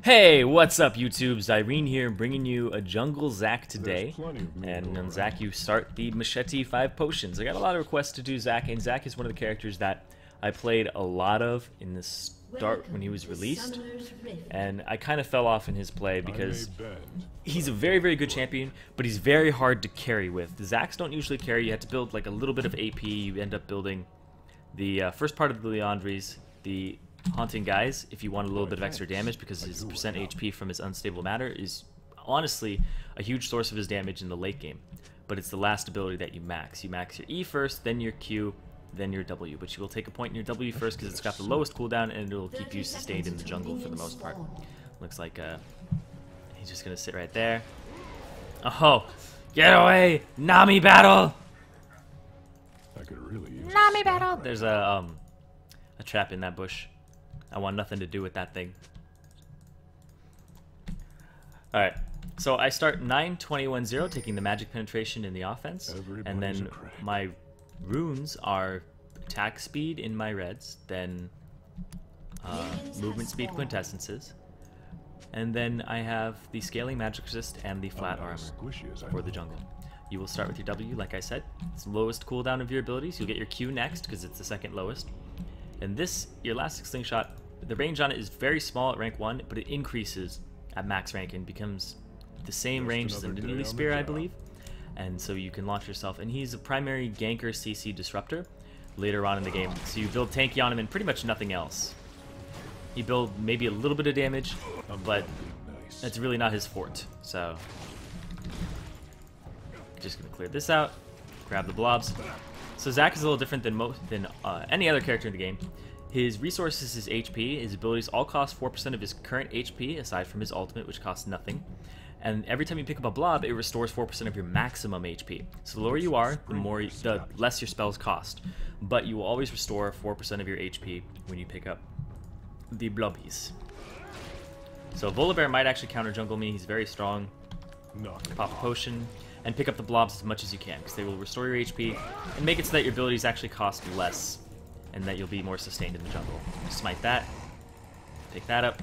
Hey, what's up YouTube? Zirene here, bringing you a Jungle Zac today. And on Zac you start the Machete 5 potions. I got a lot of requests to do Zac, and Zac is one of the characters that I played a lot of in the start when he was released. And I kind of fell off in his play because he's a very, very good champion, but he's very hard to carry with. The Zacs don't usually carry. You have to build like a little bit of AP. You end up building the first part of the Leandries, the Haunting Guys, if you want a little bit of extra damage, because his percent HP from his unstable matter is honestly a huge source of his damage in the late game. But it's the last ability that you max. You max your E first, then your Q, then your W. But you will take a point in your W first because it's got the lowest cooldown and it will keep you sustained in the jungle for the most part. Looks like he's just going to sit right there. Oh, get away! Nami battle! I could really use Nami battle! There's a trap in that bush. I want nothing to do with that thing. Alright, so I start 9-20-1-0, taking the magic penetration in the offense. And then my runes are attack speed in my reds, then movement speed quintessences. And then I have the scaling magic resist and the flat armor for the jungle. You will start with your W, like I said. It's the lowest cooldown of your abilities. You'll get your Q next, because it's the second lowest. And this, your elastic slingshot, the range on it is very small at rank 1, but it increases at max rank and becomes the same range as a Nidali Spear, I believe. And so you can launch yourself. And he's a primary ganker CC disruptor later on in the game. So you build tanky on him and pretty much nothing else. You build maybe a little bit of damage, but that's really not his fort. So just gonna clear this out, grab the blobs. So Zac is a little different than any other character in the game. His resources is HP. His abilities all cost 4% of his current HP, aside from his ultimate, which costs nothing. And every time you pick up a blob, it restores 4% of your maximum HP. So the lower you are, the less your spells cost. But you will always restore 4% of your HP when you pick up the blobbies. So Volibear might actually counter jungle me. He's very strong. Pop a potion and pick up the blobs as much as you can, because they will restore your HP and make it so that your abilities actually cost less and that you'll be more sustained in the jungle. Smite that. Pick that up.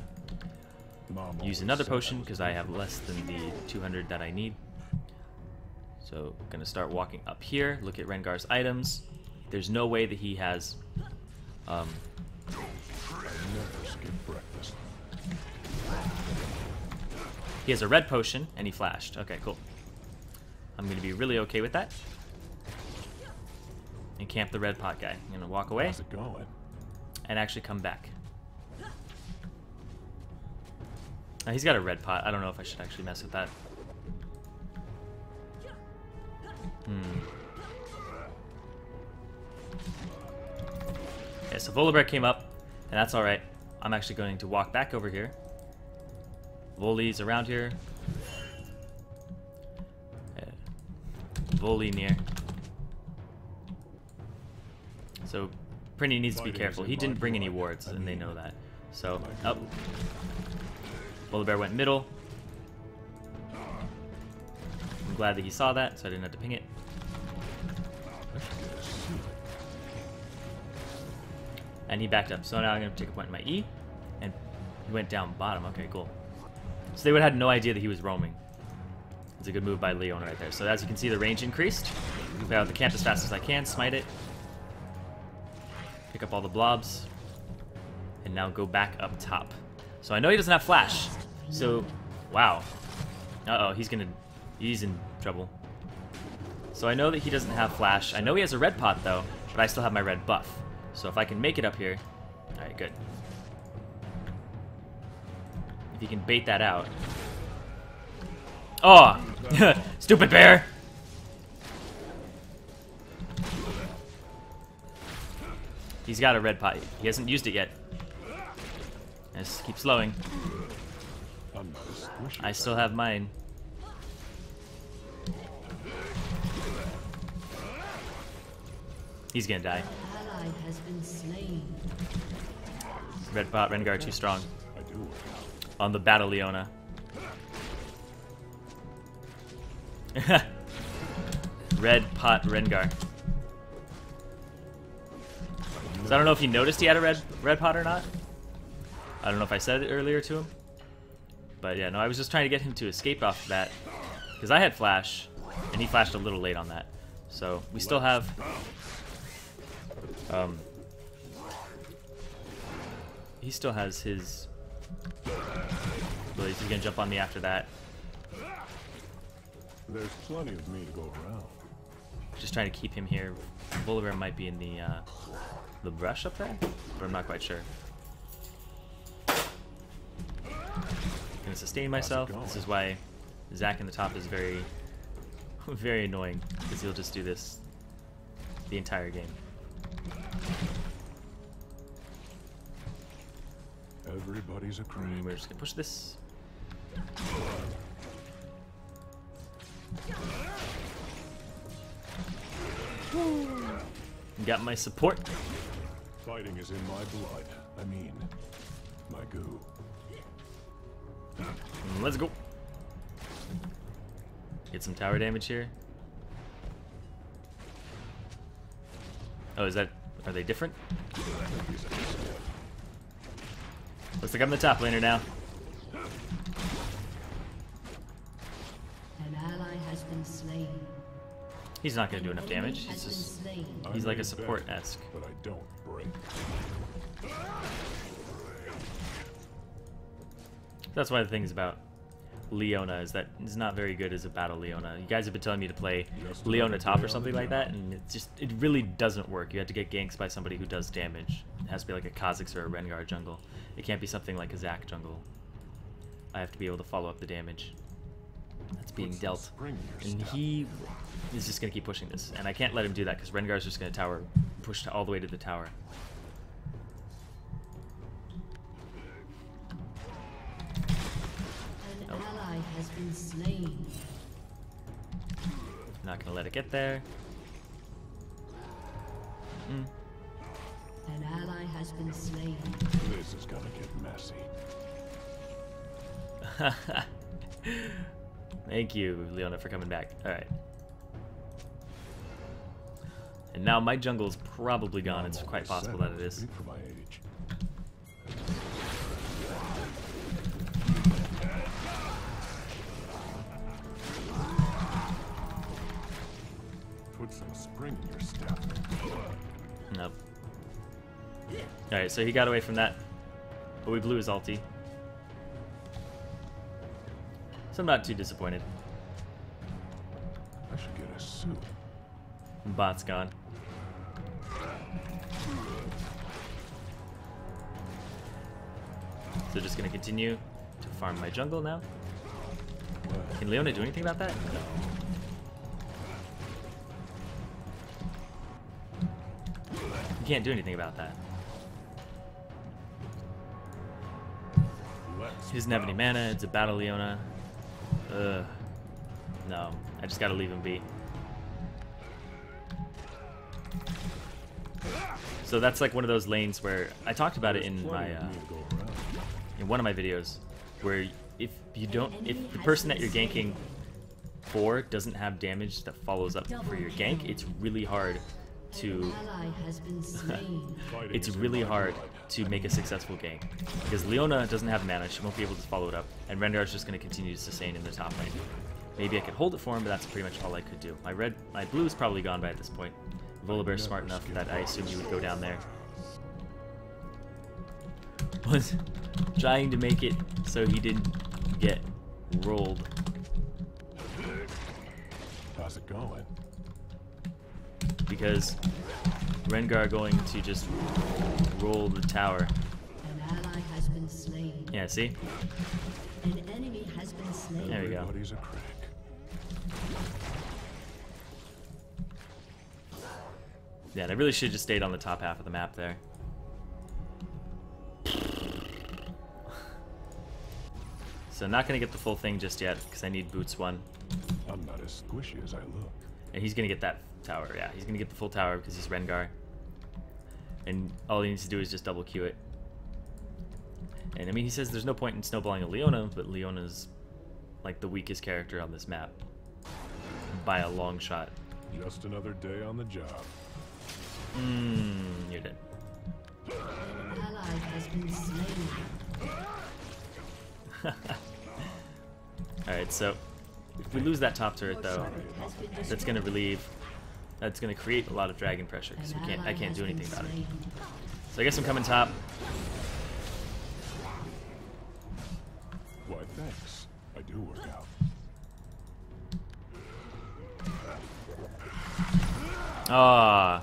Use another potion, because I have less than the 200 that I need. So I'm going to start walking up here, look at Rengar's items. There's no way that he has he has a red potion, and he flashed. Okay, cool. I'm going to be really okay with that. And camp the red pot guy. I'm going to walk away. How's it going? And actually come back. He's got a red pot. I don't know if I should actually mess with that. Okay, so Volibear came up, and that's alright. I'm actually going to walk back over here. Voli's around here. Voli near. So Prinny needs to be careful. He didn't bring any wards, and they know that. So, up. Volibear went middle. I'm glad that he saw that, so I didn't have to ping it. And he backed up. So now I'm going to take a point in my E. And he went down bottom. Okay, cool. So they would have had no idea that he was roaming. It's a good move by Leon right there. So as you can see, the range increased. Clear out the camp as fast as I can. Smite it. Pick up all the blobs. And now go back up top. So I know he doesn't have flash. So, wow. Uh-oh, he's in trouble. So I know that he doesn't have flash. I know he has a red pot, though, but I still have my red buff. So if I can make it up here... Alright, good. If he can bait that out... Oh! Stupid bear! He's got a red pot. He hasn't used it yet. Just keep slowing. I still have mine. He's gonna die. Red pot, Rengar too strong. On the Battle Leona. Red pot Rengar. So I don't know if he noticed he had a red pot or not. I don't know if I said it earlier to him. But yeah, no, I was just trying to get him to escape off that, because I had flash, and he flashed a little late on that. So we still have he still has his abilities. He's gonna jump on me after that. There's plenty of me to go around. Just trying to keep him here. LoLZirene might be in the brush up there, but I'm not quite sure. Gonna sustain myself. This is why Zac in the top is very, very annoying, because he'll just do this the entire game. Everybody's a crank. We're just gonna push this. Got my support. Fighting is in my blood. I mean, my goo. Let's go. Get some tower damage here. Oh, is that... Are they different? Looks like I'm the top laner now. An ally has been slain. He's not going to do enough damage. He's just... He's like a support-esque. But I don't break. That's why the things about Leona is that he's not very good as a battle Leona. You guys have been telling me to play Leona top or something like that, and it really doesn't work. You have to get ganks by somebody who does damage. It has to be like a Kha'Zix or a Rengar jungle. It can't be something like a Zac jungle. I have to be able to follow up the damage that's being dealt. And he is just going to keep pushing this. And I can't let him do that because Rengar's just going to push all the way to the tower. An ally has been slain. Not going to let it get there. An ally has been slain. This is gonna get messy. Thank you, Leona, for coming back. Alright. And now my jungle's probably gone. It's quite possible that it is. For my age. Put some spring in your step. Nope. Alright, so he got away from that. But we blew his ulti. So I'm not too disappointed. I should get a suit. Bot's gone. So just gonna continue to farm my jungle now. Can Leona do anything about that? No. You can't do anything about that. He doesn't have any mana, it's a battle Leona. Ugh. No, I just gotta leave him be. So that's like one of those lanes where I talked about it in my in one of my videos, where if the person that you're ganking for doesn't have damage that follows up for your gank, it's really hard to it's really hard to make a successful gank because Leona doesn't have mana, she won't be able to follow it up, and Rengar's just going to continue to sustain in the top lane. Maybe I could hold it for him, but that's pretty much all I could do. My blue is probably gone by this point. Volibear's smart enough that I assume he would go down there. Was trying to make it so he didn't get rolled. How's it going? Because Rengar going to just roll the tower. An ally has been slain. Yeah, see? An enemy has been slain. There we go. Everybody's a crank. Yeah, they really should have just stayed on the top half of the map there. So I'm not going to get the full thing just yet, because I need Boots 1. I'm not as squishy as I look. And he's going to get that tower, yeah. He's going to get the full tower because he's Rengar. And all he needs to do is just double Q it. And I mean, he says there's no point in snowballing a Leona, but Leona's like the weakest character on this map. By a long shot. Just another day on the job. You're dead. An ally has been slain. Alright, so if we lose that top turret though, that's gonna relieve, that's gonna create a lot of dragon pressure because I can't do anything about it. So I guess I'm coming top. Why, thanks. I do work out. Ah.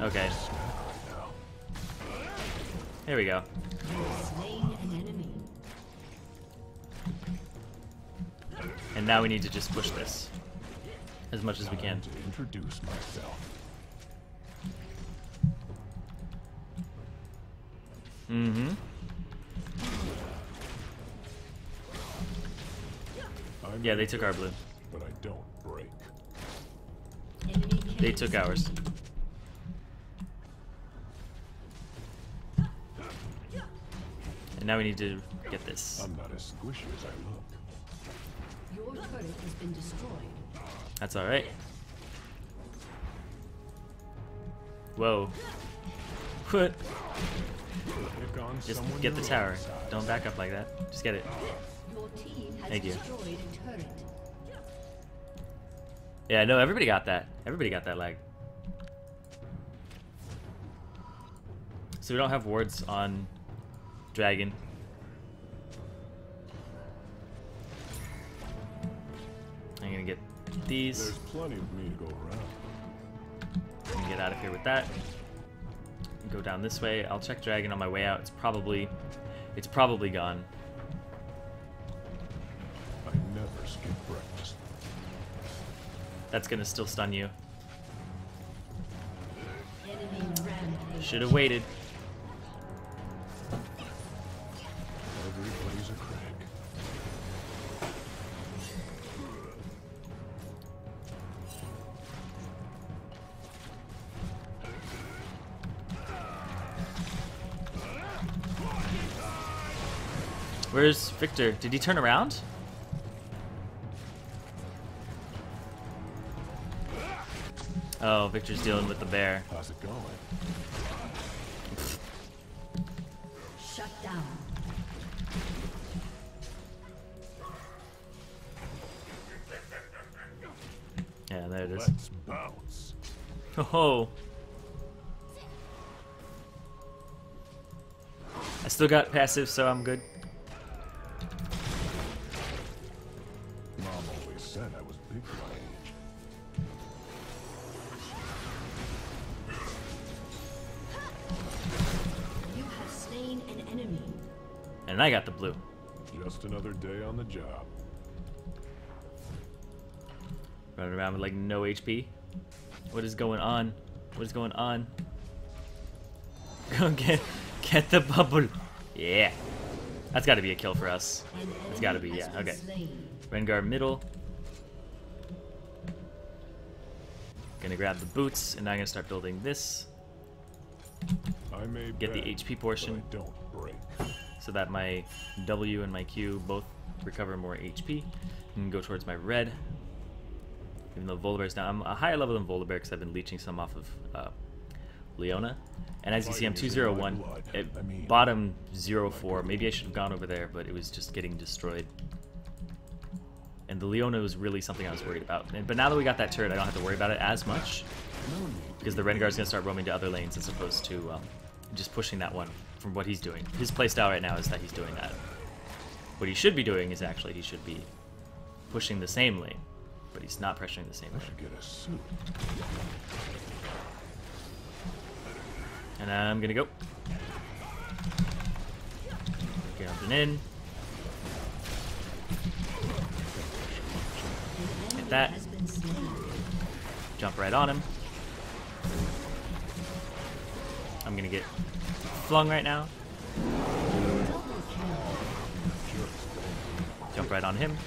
Okay. There we go. Slain an enemy. And now we need to just push this as much as we can. To introduce myself. Mm-hmm. Yeah, they took our blue. But I don't break. Enemy They took ours. And now we need to get this. I'm not as squishy as I look. Your turret has been destroyed. That's alright. Whoa. What? Pick on Just someone get the your tower. own size. Don't back up like that. Just get it. Your team has Thank you. destroyed a turret. Yeah, no, everybody got that. Everybody got that lag. So we don't have wards on dragon. I'm gonna get these. There's plenty of me to go around. I'm gonna get out of here with that. Go down this way. I'll check dragon on my way out. It's probably gone. I never skip breakfast. That's gonna still stun you. Enemy rampage. Should have waited. Everybody's a crank. Where's Victor? Did he turn around? Oh, Victor's dealing with the bear. How's it going? Shut down. Yeah, there it is. Let's bounce. Oh. I still got passive, so I'm good. Mom always said I was big for my age. You have slain an enemy. And I got the blue. Just another day on the job. Running around with like no HP. What is going on? What is going on? Go get the bubble. Yeah. That's gotta be a kill for us. An It's gotta enemy be, has yeah, been okay. slain. Rengar middle. Gonna grab the boots, and now I'm gonna start building this. I may Get the bend, HP portion. but I don't break. So that my W and my Q both recover more HP. And go towards my red. Even though Volibear's down, I'm a higher level than Volibear because I've been leeching some off of Leona. And as you see, I'm 201 at bottom 04. Maybe I should have gone over there, but it was just getting destroyed. And the Leona was really something I was worried about. But now that we got that turret, I don't have to worry about it as much. Because the Rengar's going to start roaming to other lanes as opposed to just pushing that one from what he's doing. His playstyle right now is that he's doing that. What he should be doing is actually he should be pushing the same lane. But he's not pressuring the same I lane. should get a suit. And I'm going to go. Jumping in. Hit that. Has been slain. Jump right on him. I'm going to get flung right now. Jump right on him.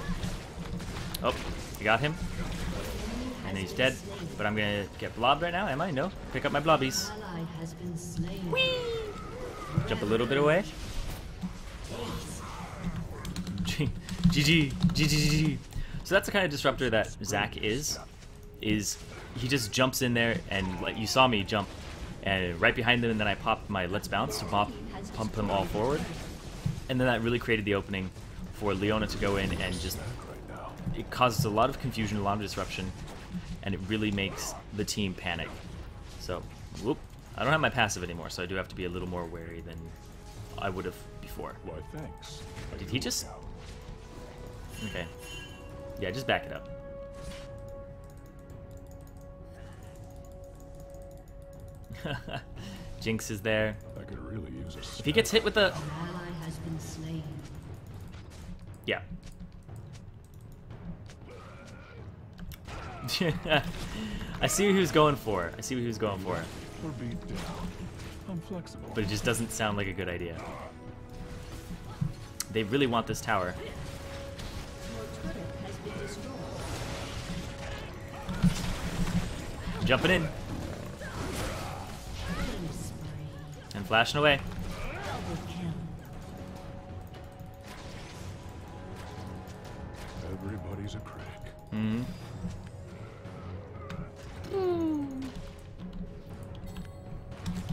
Oh, you got him. And he's dead. But I'm going to get blobbed right now, am I? No. Pick up my blobbies. Ally has been slain. Jump a little bit away. GG. GG. So that's the kind of disruptor that Zac is he just jumps in there and like you saw me jump and right behind them, and then I popped my Let's Bounce to pump them all forward. And then that really created the opening for Leona to go in and just... It causes a lot of confusion, a lot of disruption, and it really makes the team panic. So, whoop. I don't have my passive anymore, so I do have to be a little more wary than I would have before. Why, thanks. Did he just... Okay. Yeah, just back it up. Jinx is there. I could really use a If he gets hit with the... An ally has been slain. Yeah. I see what he was going for. I see what he was going for. or beat down. I'm flexible. But it just doesn't sound like a good idea. They really want this tower. Your turret has been destroyed. Jumping in Killing spree. and flashing away. Double kill. Everybody's a critic. Mm-hmm.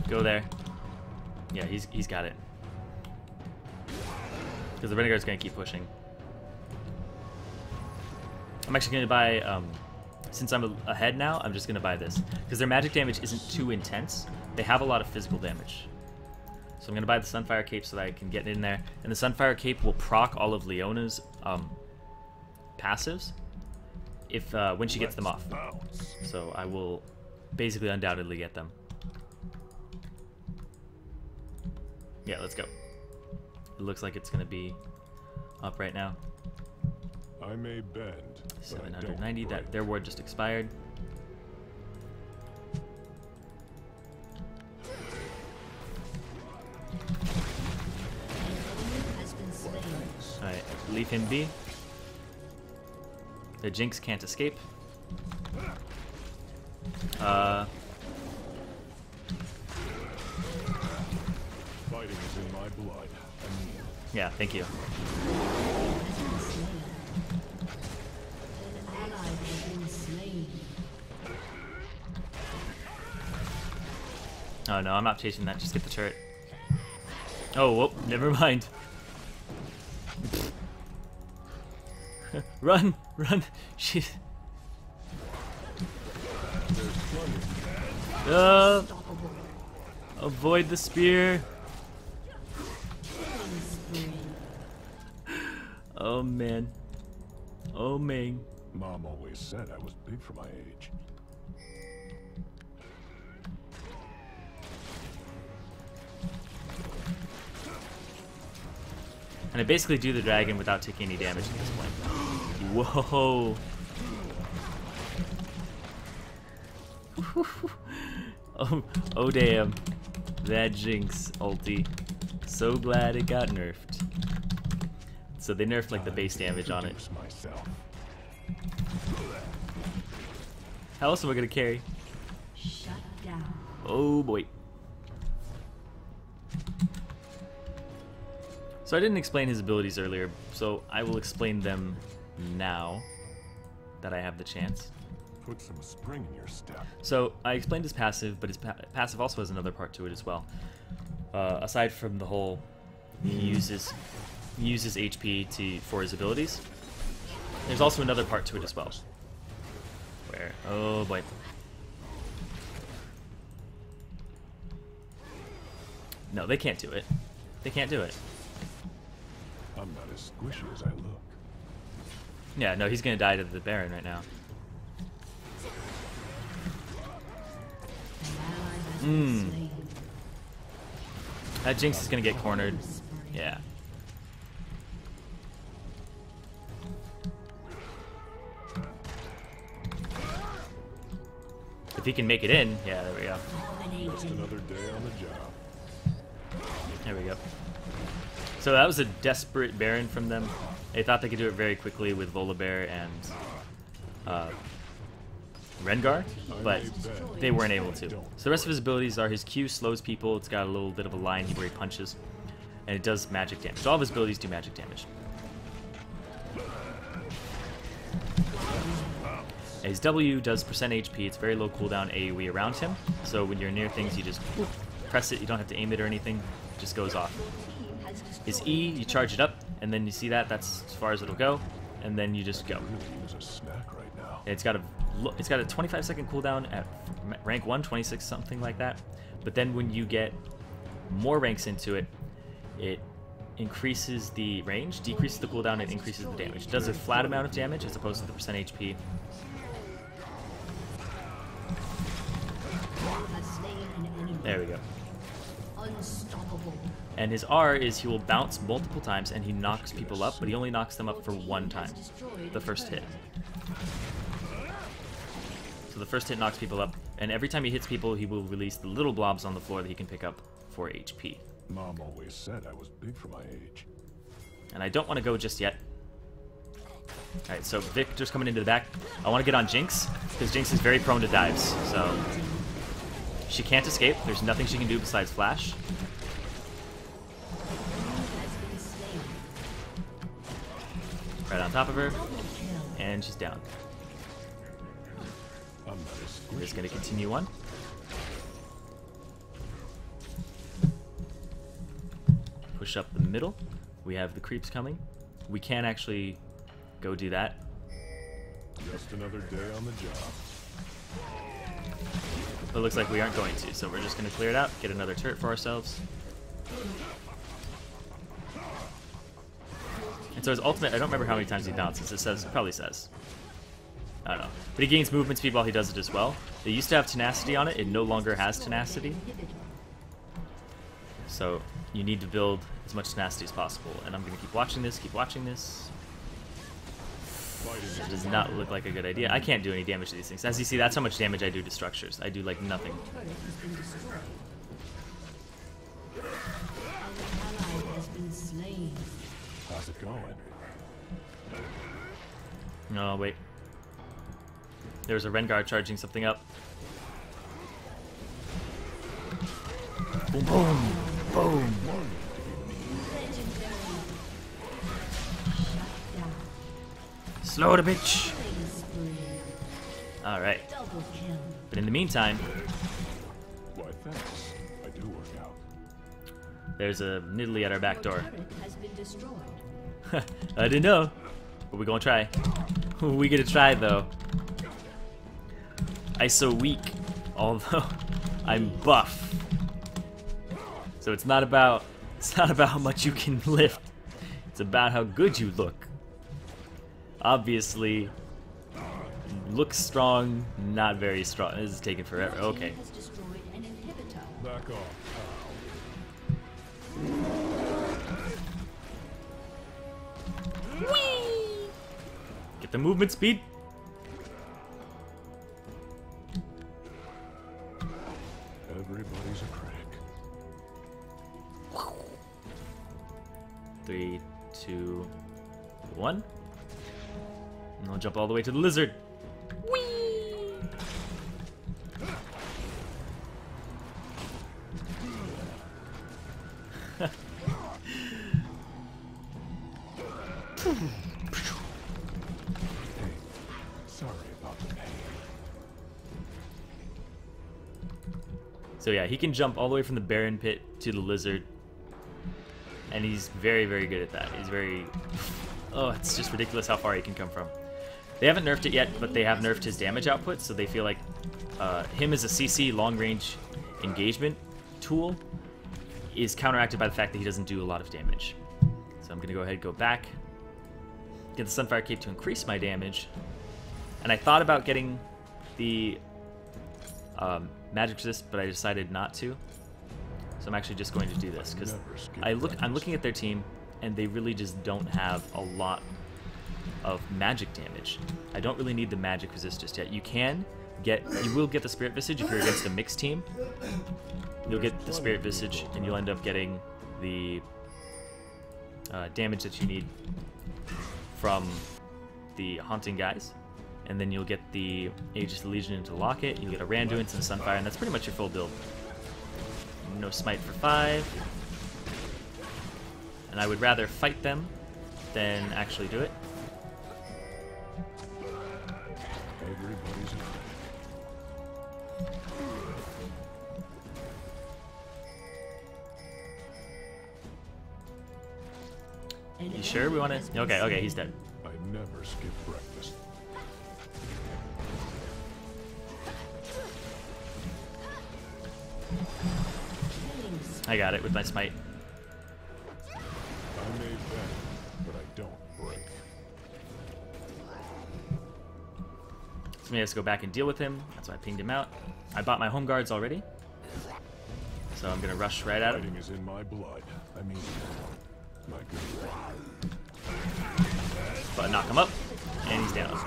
Go there. Yeah, he's got it. Because the Renegade's going to keep pushing. I'm actually going to buy, since I'm ahead now, I'm just going to buy this. Because their magic damage isn't too intense. They have a lot of physical damage. So I'm going to buy the Sunfire Cape so that I can get in there. And the Sunfire Cape will proc all of Leona's passives if when she gets them off. So I will basically undoubtedly get them. Yeah, let's go. It looks like it's going to be up right now. I may bend. 790, that their ward just expired. Has been slain. Alright, leave him be. The Jinx can't escape. Fighting is in my blood. I mean, Yeah, thank you. Has been slain. An ally has been slain. Oh no, I'm not chasing that, just get the turret. Oh, whoop, never mind. Run! Run! Shit. Unstoppable. Avoid the spear. Killing spree. Oh man. Oh man. Mom always said I was big for my age. And I basically do the dragon without taking any damage at this point. Whoa. Oh damn. That Jinx ulti. So glad it got nerfed. So they nerfed like the base damage on it. Introduce myself. How else am I gonna carry? Shut down. Oh boy. So I didn't explain his abilities earlier, so I will explain them now that I have the chance. Put some spring in your step. So I explained his passive, but his passive also has another part to it as well. Aside from the whole, he uses HP for his abilities. There's also another part to it as well. Where, oh boy. No, they can't do it. They can't do it. I'm not as squishy as I look. Yeah, no, he's gonna die to the Baron right now. An ally has been slain. That Jinx is gonna get cornered. Spree. Yeah. If he can make it in, yeah, there we go. Just Dominating. another day on the job. There we go. So that was a desperate Baron from them. They thought they could do it very quickly with Volibear and Rengar, but they weren't able to. So the rest of his abilities are his Q slows people, it's got a little bit of a line where he punches, and it does magic damage. So all of his abilities do magic damage. His W does percent HP. It's very low cooldown AoE around him. So when you're near things, you just whoop, press it. You don't have to aim it or anything. It just goes off. His E, you charge it up, and then you see that. That's as far as it'll go. And then you just go. A snack right now. It's got a 25-second cooldown at rank 1, 26, something like that. But then when you get more ranks into it, it increases the range, decreases the cooldown, and increases the damage. It does a flat amount of damage as opposed to the percent HP. There we go. Unstoppable. And his R is he will bounce multiple times and he knocks people up, but he only knocks them up for one time, the first hit. So the first hit knocks people up, and every time he hits people, he will release the little blobs on the floor that he can pick up for HP. Mom always said I was big for my age. And I don't want to go just yet. Alright, so Victor's coming into the back. I want to get on Jinx, because Jinx is very prone to dives, so she can't escape. There's nothing she can do besides flash. Right on top of her, and she's down. We're just going to continue on. Push up the middle. We have the creeps coming. We can actually go do that. Just another day on the job. But it looks like we aren't going to, so we're just going to clear it out, get another turret for ourselves. And so his ultimate, I don't remember how many times he bounces. It probably says. I don't know. But he gains movement speed while he does it as well. It used to have tenacity on it. It no longer has tenacity. So you need to build as much tenacity as possible. And I'm going to keep watching this, keep watching this. It does not look like a good idea. I can't do any damage to these things. As you see, that's how much damage I do to structures. I do like nothing. How's it going? No, wait. There's a Rengar charging something up. Boom, boom, boom. Slow it a bitch. Alright. But in the meantime, Why, thanks. I do work out. there's a Nidalee at our back door. I didn't know. But we're gonna try. We gonna try though. I'm so weak, although I'm buff. So it's not about how much you can lift. It's about how good you look. Obviously, looks strong, not very strong. This is taking forever. Okay. Back off. Whee! Get the movement speed. Everybody's a critic. 3, 2, 1. And I'll jump all the way to the lizard. Whee! Hey, sorry about the pain. So yeah, he can jump all the way from the Baron Pit to the lizard. And he's very, very good at that. He's very... Oh, it's just ridiculous how far he can come from. They haven't nerfed it yet, but they have nerfed his damage output, so they feel like him as a CC long-range engagement tool is counteracted by the fact that he doesn't do a lot of damage. So I'm going to go ahead and go back, get the Sunfire Cape to increase my damage, and I thought about getting the magic resist, but I decided not to. So I'm actually just going to do this, because I'm looking at their team, and they really just don't have a lot of magic damage. I don't really need the magic resist just yet. You will get the Spirit Visage if you're against a mixed team. You'll get the Spirit Visage, and you'll end up getting the damage that you need from the Haunting guys. And then you'll get the Aegis of the Legion into Locket, you'll get a Randuin's and Sunfire, and that's pretty much your full build. No Smite for 5. And I would rather fight them than actually do it. You sure we want to? Okay, okay, he's dead. I never skip breakfast. I got it with my smite. I may bend, but I don't break. So maybe I have to go back and deal with him. That's why I pinged him out. I bought my home guards already, so I'm gonna rush right at him. Fighting is in my blood. I mean, my good blood. But knock him up, and he's down.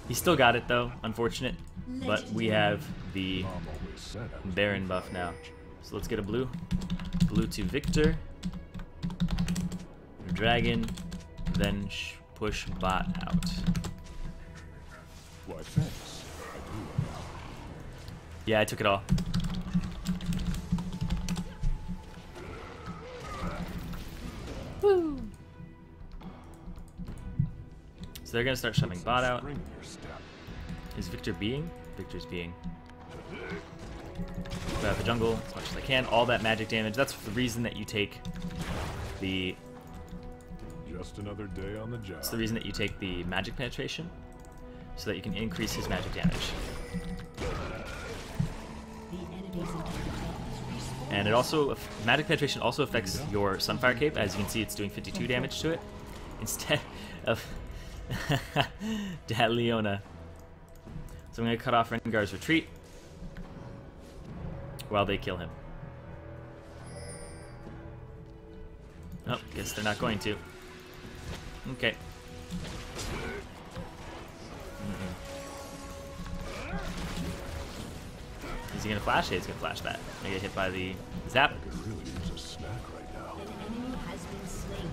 He still got it though, unfortunate. But we have the Mom always said I was Baron buff now. So let's get a blue. Blue to Victor. Dragon. Then push bot out. Why, thanks. I do. Yeah, I took it all. Woo! So they're gonna start shoving bot out. Spring in your step. Is Victor being? Victor's being. Grab the jungle as much as I can. All that magic damage. That's the reason that you take the. Just another day on the job. It's the reason that you take the magic penetration, so that you can increase his magic damage. And it also, magic penetration also affects your Sunfire Cape. As you can see, it's doing 52 damage to it instead of that Leona. So I'm going to cut off Rengar's retreat while they kill him. Oh, guess they're not going to. Okay. Is he gonna flash? Yeah, he's gonna flash that. I get hit by the zap. I could really use a snack right now. An enemy has been slain.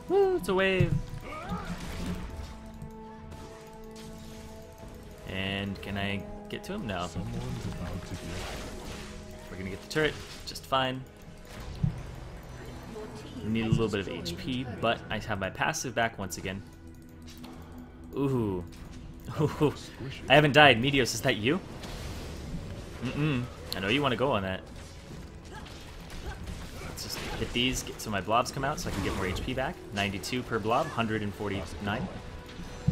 Woo, it's a wave. And can I get to him? No. Someone's about to get. We're gonna get the turret just fine. We need a little bit of HP, but I have my passive back once again. Ooh. Ooh. I haven't died. Meteos, is that you? I know you want to go on that. Let's just hit these, get so my blobs come out so I can get more HP back. 92 per blob, 149.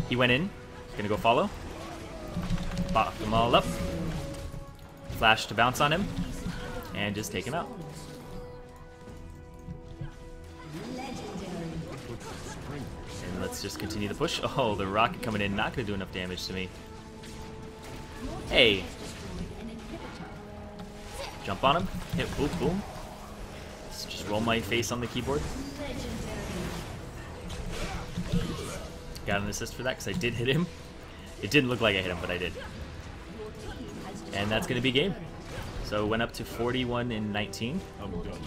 He went in. Gonna go follow. Bop them all up. Flash to bounce on him. And just take him out. And let's just continue the push. Oh, the rocket coming in, not gonna do enough damage to me. Hey! Jump on him, hit boom, boom. Let's just roll my face on the keyboard. Got an assist for that because I did hit him. It didn't look like I hit him, but I did. And that's gonna be game. So it went up to 41 and 19. I'm done.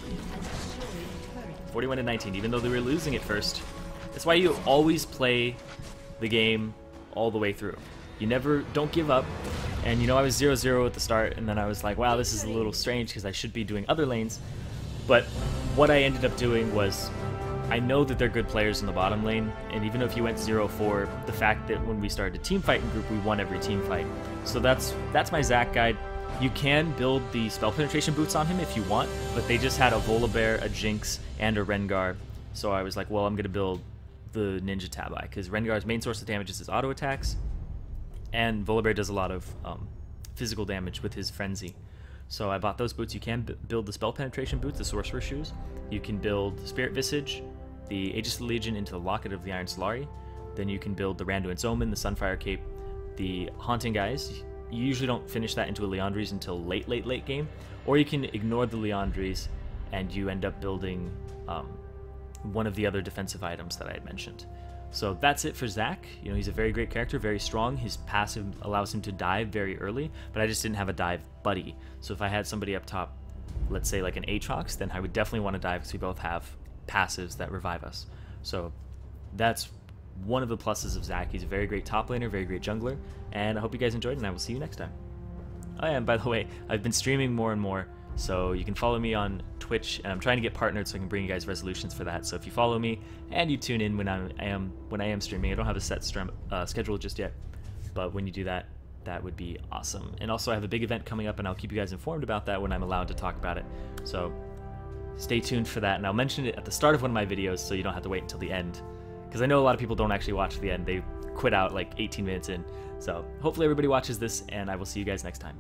41 and 19, even though they were losing at first. That's why you always play the game all the way through. You never, don't give up. And you know, I was 0-0 at the start, and then I was like, wow, this is a little strange because I should be doing other lanes. But what I ended up doing was, I know that they're good players in the bottom lane, and even if you went 0-4, the fact that when we started a team fight in group, we won every team fight. So that's my Zac guide. You can build the spell penetration boots on him if you want, but they just had a Volibear, a Jinx, and a Rengar. So I was like, well, I'm going to build the Ninja Tabi, because Rengar's main source of damage is his auto attacks, and Volibear does a lot of physical damage with his Frenzy. So I bought those boots. You can build the spell penetration boots, the Sorcerer Shoes. You can build Spirit Visage, the Aegis of the Legion into the Locket of the Iron Solari. Then you can build the Randuin's Omen, the Sunfire Cape, the Haunting Guys. You usually don't finish that into a Liandry's until late game, or you can ignore the Liandry's and you end up building one of the other defensive items that I had mentioned. So that's it for Zac. You know, he's a very great character, very strong. His passive allows him to dive very early, but I just didn't have a dive buddy. So if I had somebody up top, let's say like an Aatrox, then I would definitely want to dive because we both have passives that revive us. So that's one of the pluses of Zac. He's a very great top laner, very great jungler, and I hope you guys enjoyed, and I will see you next time. Oh yeah, and by the way, I've been streaming more and more, so you can follow me on Twitch, and I'm trying to get partnered so I can bring you guys resolutions for that. So if you follow me and you tune in when I am streaming, I don't have a set schedule just yet, but when you do that, that would be awesome. And also I have a big event coming up, and I'll keep you guys informed about that when I'm allowed to talk about it. So stay tuned for that, and I'll mention it at the start of one of my videos so you don't have to wait until the end, because I know a lot of people don't actually watch the end. They quit out like 18 minutes in. So hopefully everybody watches this, and I will see you guys next time.